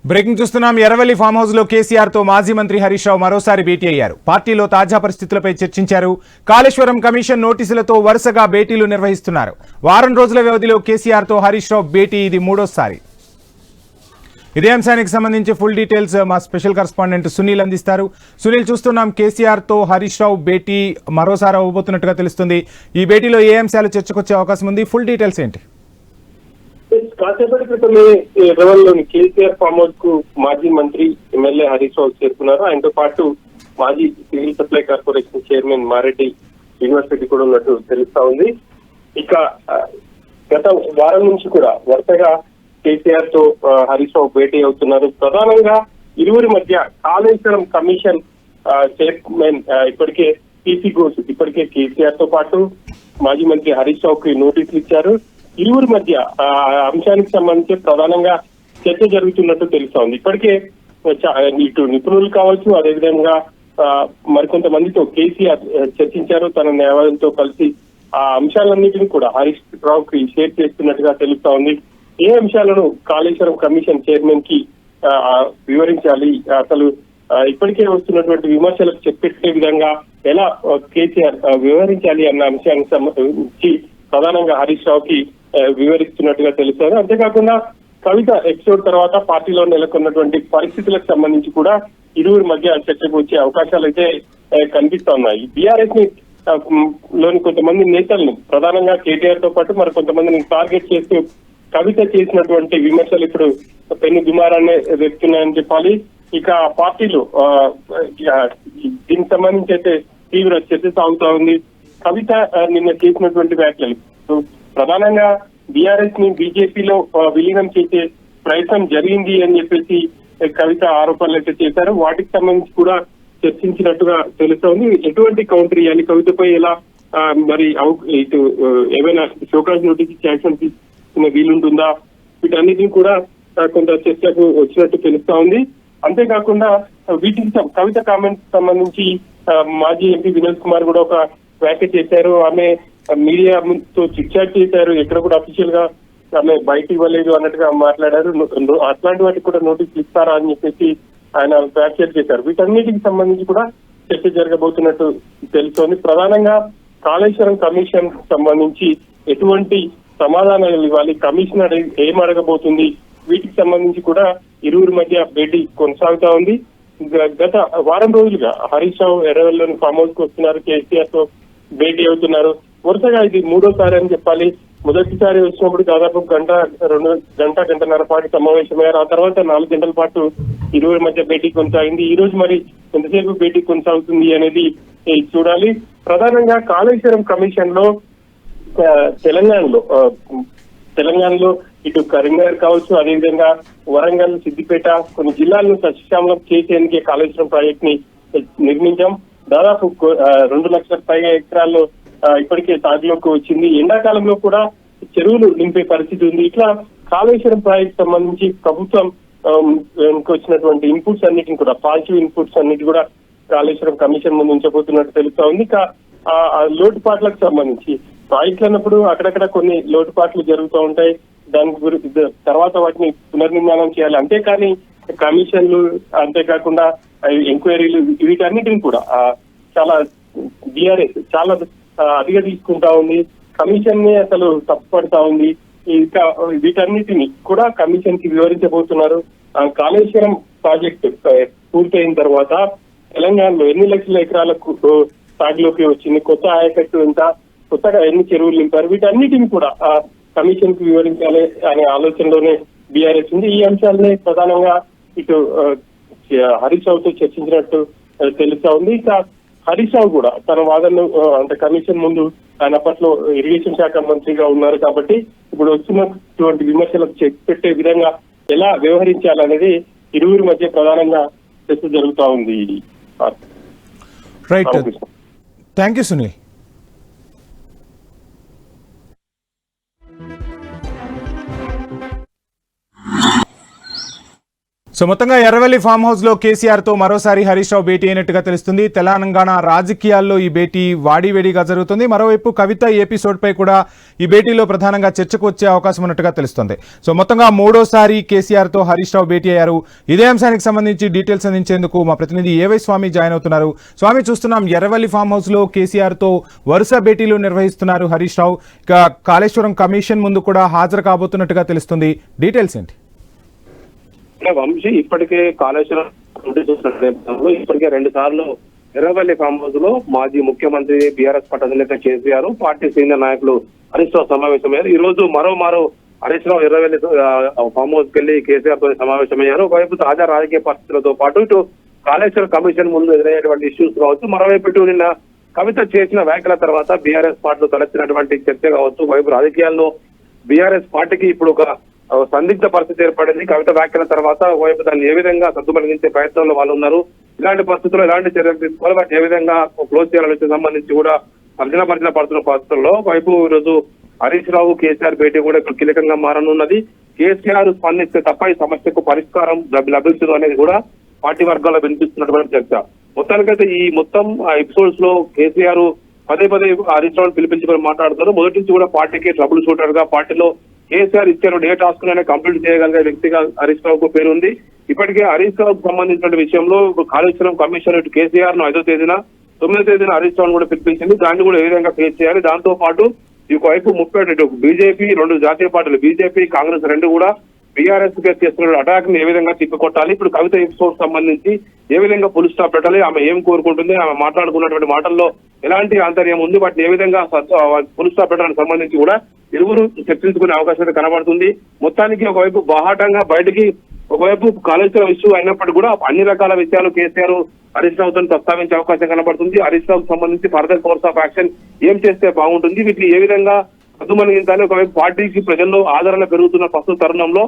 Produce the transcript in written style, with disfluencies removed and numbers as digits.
Breaking చూస్తున్నాం. Erravalli farm house లో కేసీఆర్ తో మాజీ మంత్రి హరీష్ రావు మరోసారి భేటీ అయ్యారు. పార్టీలో తాజా పరిస్థితులపై చర్చించారు. కాళేశ్వరం కమిషన్ నోటీసులతో వరుసగా భేటీలు నిర్వహిస్తున్నారు. వారం రోజుల వ్యవధిలో కేసీఆర్ తో హరీష్ రావు భేటీ ఇది మూడోసారి. ఇదే అంశానికి సంబంధించి ఫుల్ డీటెయిల్స్ మా స్పెషల్ కరెస్పాండెంట్ సునీల్ అందిస్తారు. సునీల్, చూస్తున్నాం కేసీఆర్ తో హరీష్ రావు భేటీ మరోసారి అవ్వబోతున్నట్టుగా తెలుస్తుంది. ఈ భేటీలో ఏ అంశాలు చర్చకొచ్చే అవకాశం ఉంది? ఫుల్ డీటెయిల్స్ ఏంటి? కాసేపటి క్రితమే ఎర్రవల్లిలోని కేసీఆర్ ఫామ్ హౌస్ కు మాజీ మంత్రి ఎమ్మెల్యే హరీష్ రావు చేరుకున్నారు. ఆయనతో పాటు మాజీ civil supply corporation chairman Mareddy university కూడా ఉన్నట్టు తెలుస్తా ఉంది. ఇక గత వారం నుంచి కూడా వరుసగా కేసీఆర్ తో హరీష్ రావు భేటీ అవుతున్నారు. ప్రధానంగా ఇరువురి మధ్య కాళేశ్వరం కమిషన్ చైర్మన్ ఇప్పటికే పీసీ ఘోష్ ఇప్పటికే కేసీఆర్ తో పాటు మాజీ మంత్రి హరీష్ రావుకి నోటీసులు ఇచ్చారు. ఇరువురి మధ్య అంశానికి సంబంధించి ప్రధానంగా చర్చ జరుగుతున్నట్టు తెలుస్తా ఉంది. ఇప్పటికే ఇటు నిపుణులు కావచ్చు, అదేవిధంగా మరికొంతమందితో కేసీఆర్ చర్చించారు. తన న్యాయవాదులతో కలిసి ఆ అంశాలన్నింటినీ కూడా హరీష్ రావుకి షేర్ చేస్తున్నట్టుగా తెలుస్తా ఉంది. ఏ అంశాలను కాళేశ్వరం కమిషన్ చైర్మన్ కి వివరించాలి, అసలు ఇప్పటికే వస్తున్నటువంటి విమర్శలకు చెప్పే విధంగా ఎలా కేసీఆర్ వివరించాలి అన్న అంశానికి సంబంధించి ప్రధానంగా హరీష్ రావుకి వివరిస్తున్నట్టుగా తెలుస్తారు. అంతేకాకుండా కవిత ఎపిసోడ్ తర్వాత పార్టీలో నెలకొన్నటువంటి పరిస్థితులకు సంబంధించి కూడా ఇరువురి మధ్య చర్చకు వచ్చే అవకాశాలు అయితే కనిపిస్తా ఉన్నాయి. బీఆర్ఎస్ ని లోని కొంతమంది నేతలను ప్రధానంగా కేటీఆర్ తో పాటు మరి కొంతమందిని టార్గెట్ చేస్తూ కవిత చేసినటువంటి విమర్శలు ఇప్పుడు పెను దుమారాన్ని రేపుతున్నాయని చెప్పాలి. ఇక పార్టీలో దీనికి సంబంధించి అయితే తీవ్ర చర్చ సాగుతా ఉంది. కవిత నిన్న చేసినటువంటి వ్యాఖ్యలు ప్రధానంగా బీఆర్ఎస్ ని బీజేపీలో విలీనం చేసే ప్రయత్నం జరిగింది అని చెప్పేసి కవిత ఆరోపణలు అయితే చేశారు. వాటికి సంబంధించి కూడా చర్చించినట్టుగా తెలుస్తోంది. ఎటువంటి కౌంటర్ ఇవ్వాలి, కవితపై ఎలా మరి ఇటు ఏమైనా షోకాజ్ నోటీస్ యాక్షన్ తీసుకునే వీలుంటుందా, వీటన్నిటిని కూడా కొంత చర్చకు వచ్చినట్టు తెలుస్తా ఉంది. అంతేకాకుండా వీటికి కవిత కామెంట్స్ సంబంధించి మాజీ ఎంపీ వినోద్ కుమార్ కూడా ఒక వ్యాఖ్య చేశారు. ఆమె మీడియాతో చిట్చాట్ చేశారు, ఎక్కడ కూడా అఫీషియల్ గా ఆమె బయట ఇవ్వలేదు అన్నట్టుగా మాట్లాడారు. అట్లాంటి వాటికి కూడా నోటీసులు ఇస్తారా అని చెప్పేసి ఆయన వ్యాఖ్యలు చేశారు. వీటన్నిటికి సంబంధించి కూడా చర్చ జరగబోతున్నట్టు తెలుస్తోంది. ప్రధానంగా కాళేశ్వరం కమిషన్ సంబంధించి ఎటువంటి సమాధానాలు ఇవ్వాలి, కమిషన్ ఏం అడగబోతుంది, వీటికి సంబంధించి కూడా ఇరువురి మధ్య భేటీ కొనసాగుతా ఉంది. గత వారం రోజులుగా హరీష్ రావు ఎర్రవల్లిలోని ఫామ్ హౌస్ కు వస్తున్నారు, కేసీఆర్ తో భేటీ అవుతున్నారు. వరుసగా ఇది మూడోసారి అని చెప్పాలి. మొదటిసారి వచ్చినప్పుడు దాదాపు గంటన్నర పాటు సమావేశమయ్యారు. ఆ తర్వాత 4 గంటల పాటు ఇరువురి మధ్య భేటీ కొనసాగింది. ఈ రోజు మరి ఎంతసేపు భేటీ కొనసాగుతుంది అనేది చూడాలి. ప్రధానంగా కాళేశ్వరం కమిషన్ లో తెలంగాణలో ఇటు కరీంనగర్ కావచ్చు, అదేవిధంగా వరంగల్, సిద్దిపేట కొన్ని జిల్లాలను సస్యశ్యామలం చేసేందుకే కాళేశ్వరం ప్రాజెక్ట్ ని నిర్మించాం. దాదాపు 2 లక్షల పైగా ఎకరాల్లో ఇప్పటికే సాగులోకి వచ్చింది. ఎండాకాలంలో కూడా చెరువులు నింపే పరిస్థితి ఉంది. ఇట్లా కాళేశ్వరం ప్రాజెక్ట్ సంబంధించి ప్రభుత్వం వచ్చినటువంటి ఇన్పుట్స్ అన్నిటిని కూడా పాజిటివ్ ఇన్పుట్స్ అన్నిటి కూడా కాళేశ్వరం కమిషన్ ముందు ఉంచబోతున్నట్టు తెలుస్తా ఉంది. ఇక లోటుపాట్లకు సంబంధించి ప్రాజెక్టులు అన్నప్పుడు అక్కడక్కడ కొన్ని లోటుపాట్లు జరుగుతూ ఉంటాయి. దాని గురించి తర్వాత వాటిని పునర్నిర్మాణం చేయాలి. అంతేకాని కమిషన్లు, అంతేకాకుండా ఎంక్వైరీలు, వీటన్నిటిని కూడా చాలా బీఆర్ఎస్ చాలా అదిగా తీసుకుంటా ఉంది. కమిషన్ ని అసలు తప్పుపడతా ఉంది. ఇంకా వీటన్నిటిని కూడా కమిషన్ కి వివరించబోతున్నారు. కాళేశ్వరం ప్రాజెక్టు పూర్తయిన తర్వాత తెలంగాణలో ఎన్ని లక్షల ఎకరాలకు సాగులోకి వచ్చింది, కొత్త ఆయకట్టు ఎంత, కొత్తగా ఎన్ని చెరువులు నింపారు, వీటన్నిటిని కూడా కమిషన్ కు వివరించాలి అనే ఆలోచనలోనే బీఆర్ఎస్ ఉంది. ఈ అంశాలనే ప్రధానంగా ఇటు హరీష్ రావుతో చర్చించినట్టు తెలుస్తా ఉంది. ఇక హరీష్ రావు కూడా తన వాదనలు అంటే కమిషన్ ముందు ఆయన అప్పట్లో ఇరిగేషన్ శాఖ మంత్రిగా ఉన్నారు కాబట్టి ఇప్పుడు వస్తున్నటువంటి విమర్శలకు చెక్ పెట్టే విధంగా ఎలా వ్యవహరించాలనేది ఇరువురి మధ్య ప్రధానంగా చర్చ జరుగుతా ఉంది. Right, thank you Sunil. So మొత్తంగా ఎర్రవెల్లి ఫామ్ హౌస్ లో కేసీఆర్ తో మరోసారి హరీష్ రావు భేటీ అయినట్టుగా తెలుస్తుంది. తెలంగాణ రాజకీయాల్లో ఈ భేటీ వాడివేడిగా జరుగుతుంది. మరోవైపు కవిత ఎపిసోడ్ పై కూడా ఈ భేటీలో ప్రధానంగా చర్చకు వచ్చే అవకాశం ఉన్నట్టుగా తెలుస్తుంది. సో మొత్తంగా మూడోసారి కేసీఆర్ తో హరీష్ రావు భేటీ అయ్యారు. ఇదే అంశానికి సంబంధించి డీటెయిల్స్ అందించేందుకు మా ప్రతినిధి ఏవై స్వామి జాయిన్ అవుతున్నారు. స్వామి, చూస్తున్నాం ఎర్రవెల్లి ఫామ్ హౌస్ లో కేసీఆర్ తో వరుస భేటీలు నిర్వహిస్తున్నారు హరీష్ రావు. ఇక కాళేశ్వరం కమిషన్ ముందు కూడా హాజరు కాబోతున్నట్టుగా తెలుస్తుంది. డీటెయిల్స్ ఏంటి? వంశీ ఇప్పటికే కాళేశ్వరం నేపథ్యంలో ఇప్పటికే 2 సార్లు ఎర్రవెల్లి ఫామ్ హౌస్ లో మాజీ ముఖ్యమంత్రి బీఆర్ఎస్ పార్టీ అధినేత కేసీఆర్, పార్టీ సీనియర్ నాయకులు హరీష్ రావు సమావేశమయ్యారు. ఈ రోజు మరో హరీష్ రావు ఎర్రవెల్లి ఫామ్ హౌస్ కెళ్లి కేసీఆర్ తో సమావేశమయ్యారు. ఒకవైపు తాజా రాజకీయ పరిస్థితులతో పాటు ఇటు కాళేశ్వరం కమిషన్ ముందు ఎదురయ్యేటువంటి ఇష్యూస్ కావచ్చు, మరోవైపు ఇటు నిన్న కవిత చేసిన వ్యాఖ్యల తర్వాత బీఆర్ఎస్ పార్టీలో తలెత్తినటువంటి చర్చ కావచ్చు, ఒకవైపు రాజకీయాల్లో బీఆర్ఎస్ పార్టీకి ఇప్పుడు ఒక సందిగ్ధ పరిస్థితి ఏర్పడింది. కవిత వ్యాఖ్యల తర్వాత ఒకవైపు దాన్ని ఏ విధంగా సద్దుమణిగించే ప్రయత్నంలో వాళ్ళు ఉన్నారు, ఇలాంటి పరిస్థితుల్లో ఎలాంటి చర్యలు తీసుకోవాలి, వాటిని ఏ విధంగా క్లోజ్ చేయాలని సంబంధించి కూడా పడుతున్న పరిస్థితుల్లో ఒకవైపు ఈరోజు హరీష్ రావు కేసీఆర్ భేటీ కూడా ఇప్పుడు కీలకంగా మారనున్నది. కేసీఆర్ స్పందిస్తే తప్ప ఈ సమస్యకు పరిష్కారం లభించదు అనేది కూడా పార్టీ వర్గాల్లో వినిపిస్తున్నటువంటి చర్చ. మొత్తానికైతే ఈ మొత్తం ఎపిసోడ్స్ లో కేసీఆర్ పదే హరీష్ రావును పిలిపించుకొని మాట్లాడుతారు. మొదటి నుంచి కూడా పార్టీకి ట్రబుల్ షూటర్ గా పార్టీలో కేసీఆర్ ఇచ్చారు ఏ టాస్క్ అయినా కంప్లీట్ చేయగలిగే వ్యక్తిగా హరీష్ రావుకు పేరు ఉంది. ఇప్పటికే హరీష్ రావుకు సంబంధించిన విషయంలో కాళేశ్వరం కమిషన్ ఇటు కేసీఆర్ ను 5వ తేదీన 9వ తేదీన హరీష్ రావును కూడా పిలిపించింది. దాన్ని కూడా ఏ విధంగా ఫేస్ చేయాలి, దాంతో పాటు ఒకవైపు 30 బీజేపీ 2 జాతీయ పార్టీలు బీజేపీ కాంగ్రెస్ 2 కూడా బీఆర్ఎస్ గా చేస్తున్న అటాక్ ని ఏ విధంగా తిప్పికొట్టాలి, ఇప్పుడు కవిత ఎపిసోడ్ సంబంధించి ఏ విధంగా ఫుల్ స్టాప్ పెట్టాలి, ఆమె ఏం కోరుకుంటుంది, ఆమె మాట్లాడుకున్నటువంటి మాటల్లో ఎలాంటి ఆంతర్యం ఉంది, వాటిని ఏ విధంగా ఫుల్ స్టాప్ పెట్టడానికి సంబంధించి కూడా ఇరువురు చర్చించుకునే అవకాశం అయితే కనబడుతుంది. మొత్తానికి ఒకవైపు బాహాటంగా బయటికి ఒకవైపు కాళేశ్వరం ఇష్యూ అయినప్పటికీ కూడా అన్ని రకాల విషయాలు కేసీఆర్ హరీష్ రావుతో ప్రస్తావించే అవకాశం కనబడుతుంది. హరీష్ రావుకు సంబంధించి ఫర్దర్ కోర్స్ ఆఫ్ యాక్షన్ ఏం చేస్తే బాగుంటుంది, వీటిని ఏ విధంగా సద్దుమణిగించాలి, ఒకవైపు పార్టీకి ప్రజల్లో ఆదరణ పెరుగుతున్న ప్రస్తుత తరుణంలో